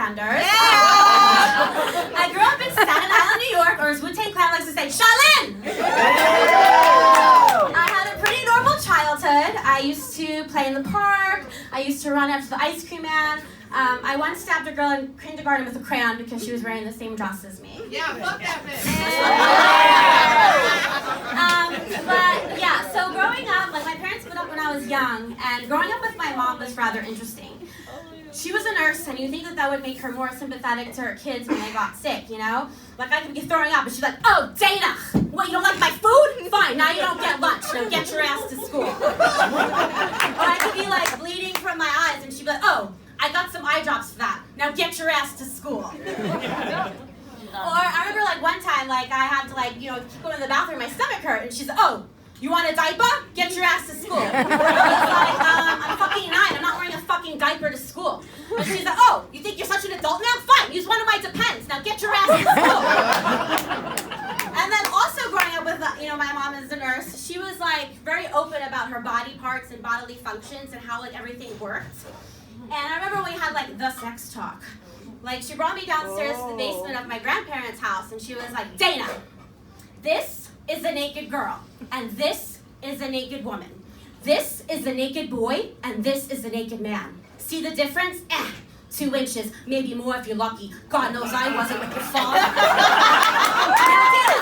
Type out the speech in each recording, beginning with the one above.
Islanders. I grew up in Staten Island, New York, or as Wu-Tang Clan likes to say, Shaolin! I had a pretty normal childhood. I used to play in the park. I used to run after the ice cream man. I once stabbed a girl in kindergarten with a crayon because she was wearing the same dress as me. Yeah, fuck that bitch. But yeah, so growing up, like my parents split up when I was young, and growing up with my mom was rather interesting. She was a nurse, and you think that that would make her more sympathetic to her kids when they got sick, you know? Like I could be throwing up, and she's like, "Oh, Dana, what, you don't like my food? Fine, now you don't get lunch. Now get your ass to school." Or I could be like bleeding from my eyes, and she'd be like, "Oh, I got some eye drops for that. Now get your ass to school." Or I remember like one time, like I had to like, you know, keep going to the bathroom, my stomach hurt, and she's like, "Oh, you want a diaper? Get your ass to school." I was like, I'm fucking 9, I'm not wearing a fucking diaper to school. And she's like, "Oh, you think you're such an adult now? Fine, use one of my Depends. Now get your ass to school." And then also growing up with, you know, my mom is a nurse, she was like very open about her body parts and bodily functions and how like everything worked. And I remember we had like the sex talk. Like she brought me downstairs to the basement of my grandparents' house and she was like, "Dana, this is a naked girl and this is a naked woman. This is a naked boy and this is a naked man. See the difference? 2 inches, maybe more if you're lucky. God knows I wasn't with your father." Now, Dana,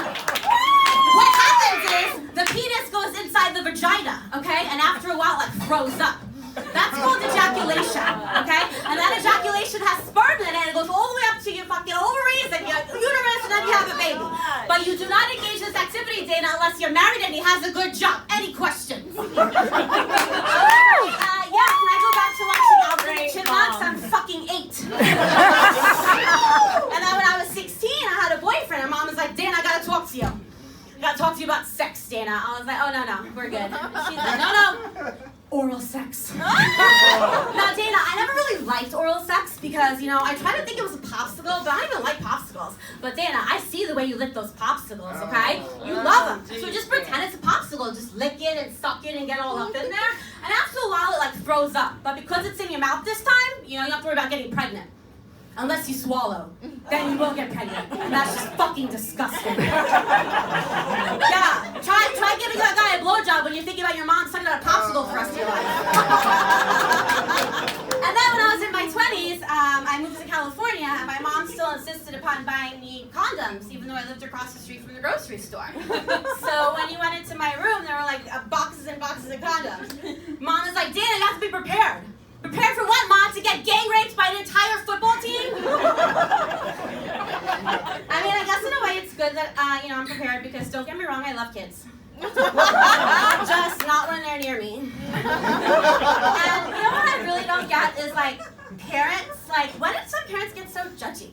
what happens is the penis goes inside the vagina, okay? And after a while it throws up. That's called ejaculation, okay? And that ejaculation has sperm in it, and it goes all the way up to your fucking ovaries and your uterus, and then you have a baby. But you do not engage in this activity, Dana, unless you're married and he has a good job. Any questions? Yeah, can I go back to watching Alvin and the Chipmunks? I'm fucking 8. And then when I was 16, I had a boyfriend, and Mom was like, "Dana, I gotta talk to you. I gotta talk to you about sex, Dana." I was like, "Oh, no, we're good." She's like, "No. Oral sex." Now, Dana, I never really liked oral sex because, you know, I try to think it was a popsicle, but I don't even like popsicles. But Dana, I see the way you lick those popsicles, okay? You love them. So just pretend it's a popsicle. Just lick it and suck it and get all up in there. And after a while, it like throws up. But because it's in your mouth this time, you know, you don't have to worry about getting pregnant. Unless you swallow, then you will get pregnant. And that's just fucking disgusting. Yeah, try giving that guy a blowjob when you're thinking about your mom sucking out a popsicle for the rest of your life. And then when I was in my 20s, I moved to California, and my mom still insisted upon buying me condoms, even though I lived across the street from the grocery store. So when you went into my room, there were like boxes and boxes of condoms. Mom was like, "Dana, you have to be prepared." "Prepared for what, Mom? To get gang raped by an entire football team?" I mean, I guess in a way it's good that, you know, I'm prepared because don't get me wrong, I love kids. Just not when they're near me. And you know what I really don't get is like parents, like when did some parents get so judgy?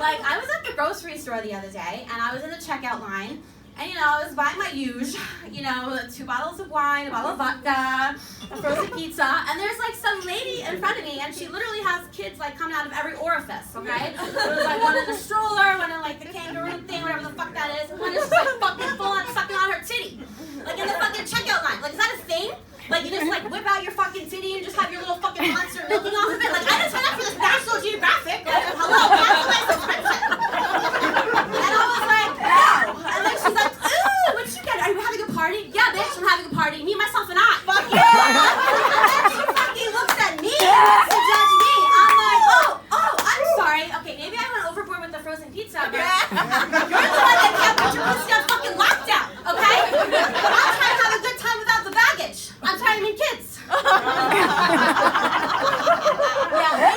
Like I was at the grocery store the other day and I was in the checkout line. And, you know, I was buying my huge, you know, 2 bottles of wine, a bottle of vodka, a frozen pizza, and there's, like, some lady in front of me, and she literally has kids, like, coming out of every orifice, okay? There was, like, one in the stroller, one in, like, the kangaroo thing, whatever the fuck that is, and one is just, like, fucking full-on sucking on her titty. Like, in the fucking checkout line. Like, is that a thing? Like, you just, like, whip out your fucking titty and just have your little fucking monster milking off of it? Like, I didn't sign up for this National Geographic. Like, hello, cancel my subscription. And I was like, no. And then she's like, "Ooh, what did you get? Are you having a party?" "Yeah, bitch, I'm having a party. Me, myself, and I." Fuck yeah. And then she fucking looks at me to judge me. I'm like, oh, I'm sorry. Okay, maybe I went overboard with the frozen pizza, but you're the one that can't put your pussy on fucking lockdown, okay? I'm trying to have a good time without the baggage. I'm trying to meet kids.